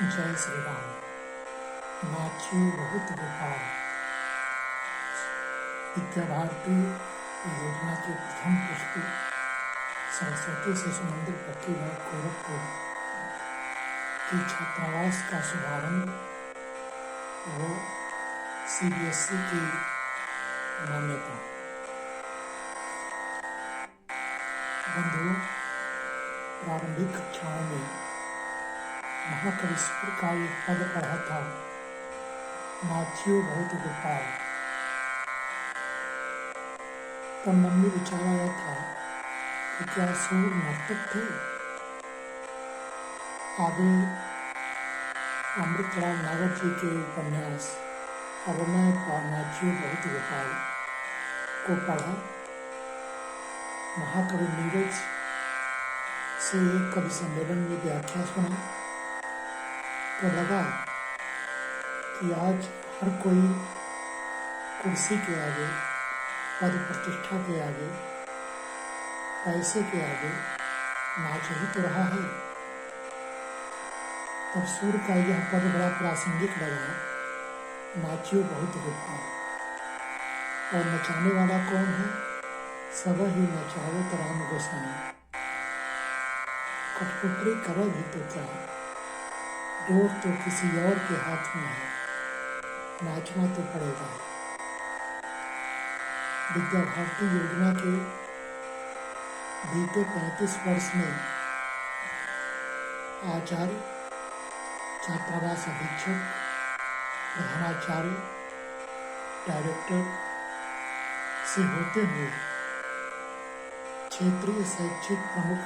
जय श्री राम। नाच्यू बहुत गोपाल। विद्या भारती योजना के प्रथम पुष्प सरस्वती शिशु मंदिर पक्की बाग गोरखपुर की छात्रावास का शुभारंभ व CBSE की मान्यता। बंधुओं, प्रारंभिक कक्षाओं में महाकवि सूर का एक पद पढ़ा था, नाच्यो बहुत गोपाल। तब मन में विचार आया था कि क्या सूर नर्तक थे। आगे अमृतलाल नागर जी के उपन्यास अब मैं नाच्यो बहुत गोपाल को पढ़ा। महाकवि नीरज से एक कवि सम्मेलन में व्याख्या सुना तो लगा कि आज हर कोई कुर्सी के आगे, पद प्रतिष्ठा के आगे, पैसे के आगे नाच ही तो रहा है। तब सूर का यह पद बड़ा प्रासंगिक लगा, नाच्यो बहुत गोपाल। और नचाने वाला कौन है? सब ही नचावत राम गोसाई। कठपुतली करे भी तो क्या, डोर तो किसी और के हाथ में है, नाचना तो पड़ेगा। विद्या भारती योजना के बीते 35 वर्ष में आचार्य, छात्रावास अधीक्षक, प्रधानाचार्य, डायरेक्टर से होते हुए क्षेत्रीय शैक्षिक प्रमुख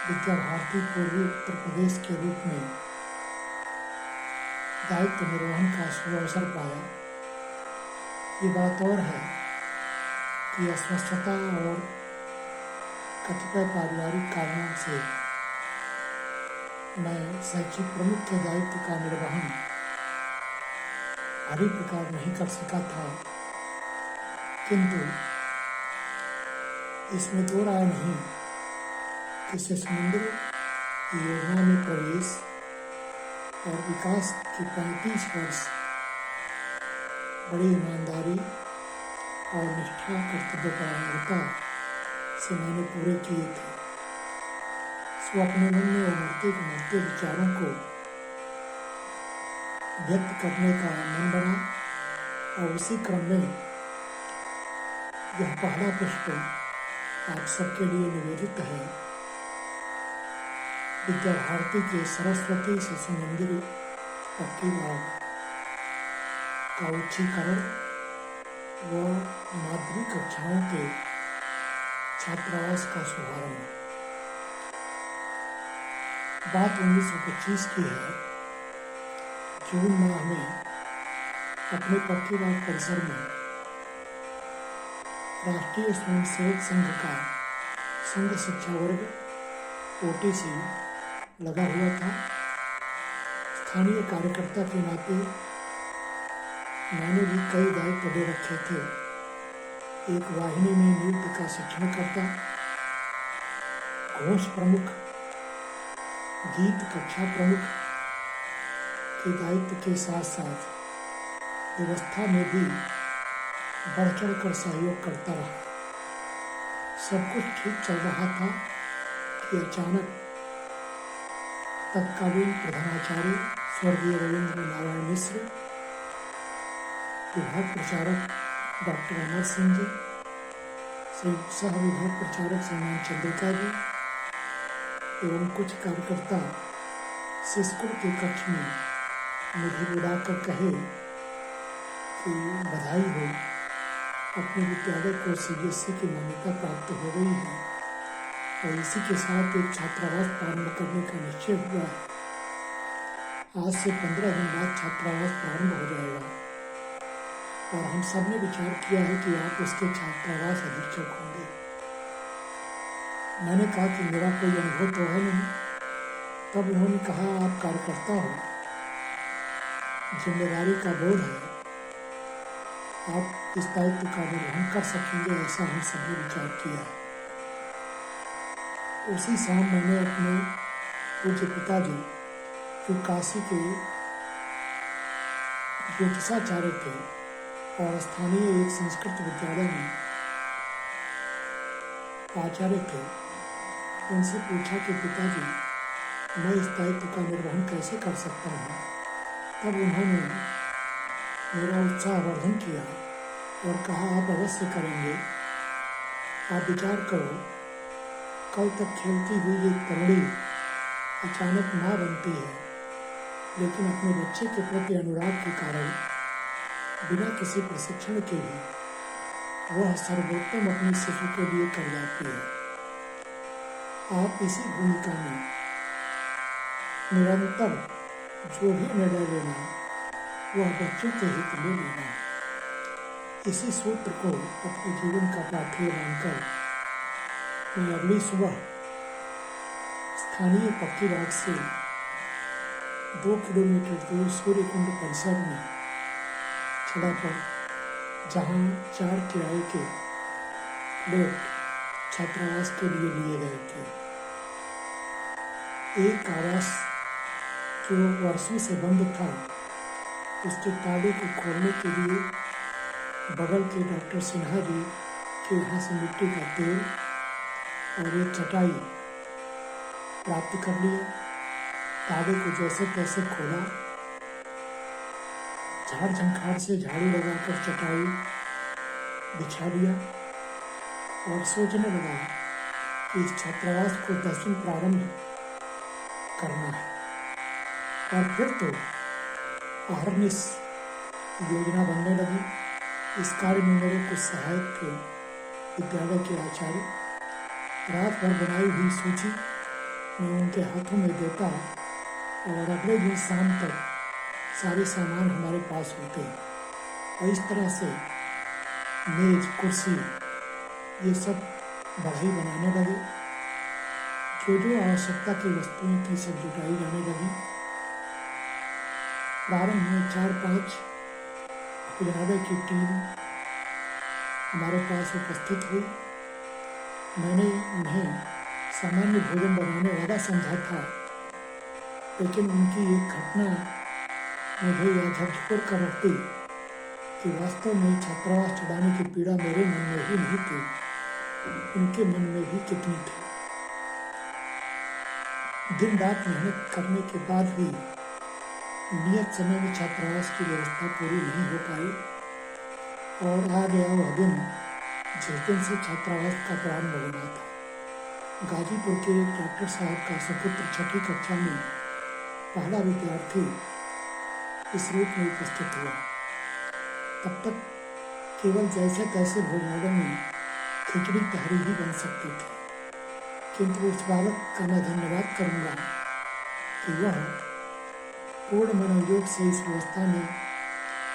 विद्या भारती पूर्वी उत्तर प्रदेश के रूप में दायित्व निर्वहन का सुअवसर पाया। ये बात और है कि अस्वस्थता और कतिपय पारिवारिक कारणों से मैं शैक्षिक प्रमुख के दायित्व का निर्वहन हर प्रकार नहीं कर सका था, किंतु इसमें दो राय नहीं कि शिशु मंदिर योजना में प्रवेश और विकास के 35 वर्ष बड़ी ईमानदारी और निष्ठा, कर्तव्यपरायणता से मैंने पूरे किए थे। सो अपने मन में उमड़ते विचारों को व्यक्त करने का मन बना और उसी क्रम में यह पहला पुष्प आप सबके लिए निवेदित है। विद्या भारती के सरस्वती शिशु मंदिर पक्की बाग का उच्चीकरण व माध्यमिक कक्षाओं के छात्रावास का शुभारंभ। बात 1925 की है। जून माह में अपने पक्की बाग परिसर में राष्ट्रीय स्वयंसेवक संघ का संघ शिक्षा वर्ग OTC लगा हुआ था। स्थानीय कार्यकर्ता के नाते मैंने भी कई दायित्व दे रखे थे। एक वाहिनी में नृत्य का शिक्षण करता, घोष प्रमुख, गीत कक्षा प्रमुख के दायित्व के साथ साथ व्यवस्था में भी बढ़ चढ़ कर सहयोग करता रहा। सब कुछ ठीक चल रहा था कि अचानक तत्कालीन प्रधानाचार्य स्वर्गीय रविंद्र नारायण मिश्र, विभाग प्रचारक डॉक्टर अमर सिंह जी, सह विभाग प्रचारक श्रीमान चंद्रिका जी एवं कुछ कार्यकर्ता शिशकुल के कक्ष में मुझे बुलाकर कहे कि बधाई हो, अपने विद्यालय को CBSE की मान्यता प्राप्त हो गई है और इसी के साथ एक छात्रावास प्रारंभ करने का निश्चय हुआ है। आज से 15 दिन बाद छात्रावास प्रारंभ हो जाएगा और हम सब ने विचार किया है कि आप उसके छात्रावास अधीक्षक होंगे। मैंने कहा कि मेरा कोई अनुभव तो है नहीं। तब उन्होंने कहा, आप कार्यकर्ता हो, जिम्मेदारी का बोझ है, आप इस दायित्व का निर्वहन कर सकेंगे, ऐसा हम सब ने विचार किया है। उसी शाम मैंने अपने पूज्य पिताजी जो काशी के ज्योतिषाचार्य थे और स्थानीय एक संस्कृत विद्यालय में आचार्य थे, उनसे पूछा कि पिताजी, मैं इस दायित्व का निर्वहन कैसे कर सकता हूँ। तब उन्होंने मेरा उत्साहवर्धन किया और कहा, आप अवश्य करेंगे। आप विचार करो, कल तक खेलती हुई एक तरुणी अचानक माँ बनती है, लेकिन अपने बच्चे के प्रति अनुराग के कारण बिना किसी प्रशिक्षण के भी वह सर्वोत्तम अपने शिशु के लिए कर जाती है। आप इसी भूमिका में निरंतर जो भी निर्णय लेना, वह बच्चों के हित में लेना। इसी सूत्र को अपने जीवन का पाठ्य मानकर मैं अगली सुबह स्थानीय पक्की रात से 2 किलोमीटर दूर सूर्यकुंड परिसर में छड़ा पर, जहाँ 4 किराए के फ्लैट छात्रावास के लिए गए थे। एक आवास जो वर्षों से बंद था, उसके ताले को खोलने के लिए बगल के डॉक्टर सिन्हा जी के यहाँ से मिट्टी का तेल और एक चटाई प्राप्त कर लिया। ताले को जैसे तैसे खोला, झाड़ झंखाड़ से झाड़ू लगाकर चटाई बिछा लिया और सोचने लगा कि इस छात्रावास को 10 दिन प्रारंभ करना है। और फिर तो अहर्निश योजना बनने लगी। इस कार्य में मेरे कुछ सहायक थे, विद्यालय के आचार्य। रात भर बनाई हुई सूची मैं उनके हाथों में देता और अगले दिन शाम तक सारे सामान हमारे पास होते और इस तरह से मेज, कुर्सी, ये सब बढ़ई बनाने लगे। जो आवश्यकता की वस्तुएं थी सब जुटाई जाने लगी। प्रारंभ में 4-5 भोजनालय की टीम हमारे पास उपस्थित हुई। मैंने उन्हें सामान्य भोजन बनाने वाला समझा था, लेकिन उनकी एक घटना मुझे यह झकझोर कर रख दी कि वास्तव में छात्रावास चढ़ाने की पीड़ा मेरे मन में ही नहीं थी, उनके मन में भी कितनी थी। दिन रात मेहनत करने के बाद भी नियत समय में छात्रावास की व्यवस्था पूरी नहीं हो पाई और आ गया वह दिन जिस दिन से छात्रावास का प्रारंभ होना था। गाजीपुर के एक डॉक्टर साहब का सुपुत्र 6ठी कक्षा में पहला विद्यार्थी इस रूप में उपस्थित हुआ। तब तक केवल जैसे तैसे भोजनालय में खिचड़ी तहरी ही बन सकती थी, किंतु उस बालक का मैं धन्यवाद करूँगा कि वह पूर्ण मनोयोग से इस व्यवस्था में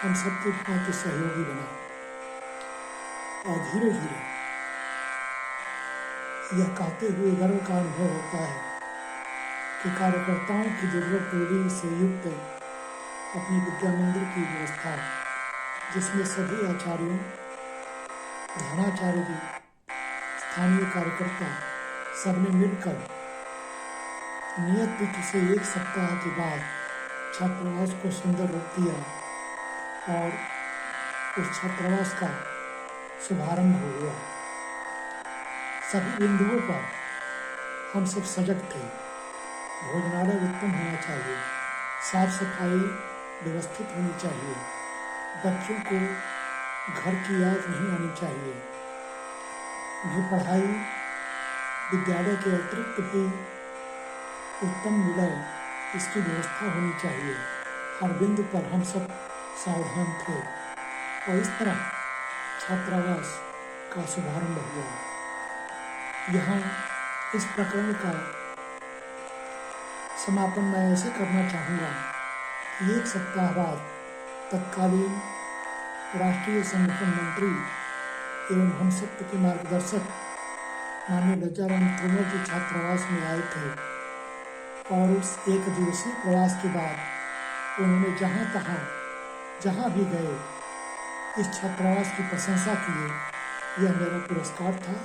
हम सबके भांति सहयोगी बना और धीरे धीरे यह कहते हुए गर्व का अनुभव होता है कि कार्यकर्ताओं की जरूरत पूरी से युक्त अपनी विद्या मंदिर की व्यवस्था, जिसमें सभी आचार्यों, प्रधानाचार्य जी, स्थानीय कार्यकर्ता सबने मिलकर नियत तिथि से 1 सप्ताह के बाद छात्रावास को सुंदर रूप दिया और उस छात्रावास का शुभारंभ हुआ। सभी बिंदुओं पर हम सब सजग थे। भोजनालय उत्तम होना चाहिए, साफ सफाई व्यवस्थित होनी चाहिए, बच्चों को घर की याद नहीं आनी चाहिए, उन्हें पढ़ाई विद्यालय के अतिरिक्त भी उत्तम मिले, इसकी व्यवस्था होनी चाहिए। हर बिंदु पर हम सब सावधान थे और इस तरह छात्रावास का शुभारंभ हुआ। यहाँ इस प्रकरण का समापन मैं ऐसे करना चाहूँगा कि 1 सप्ताह बाद तत्कालीन राष्ट्रीय संगठन मंत्री एवं हम सब के मार्गदर्शक माननीय लज्जाराम तोमर जी छात्रावास में आए थे और उस 1 दिवसीय प्रवास के बाद उन्होंने जहाँ भी गए इस छात्रावास की प्रशंसा किए। यह मेरा पुरस्कार था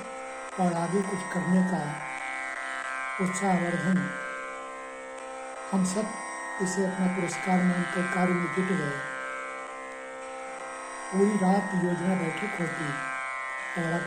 और आगे कुछ करने का उत्साहवर्धन हम सब इसे अपना पुरस्कार मानकर कार्य में जुट गए। पूरी रात योजना बैठक होती और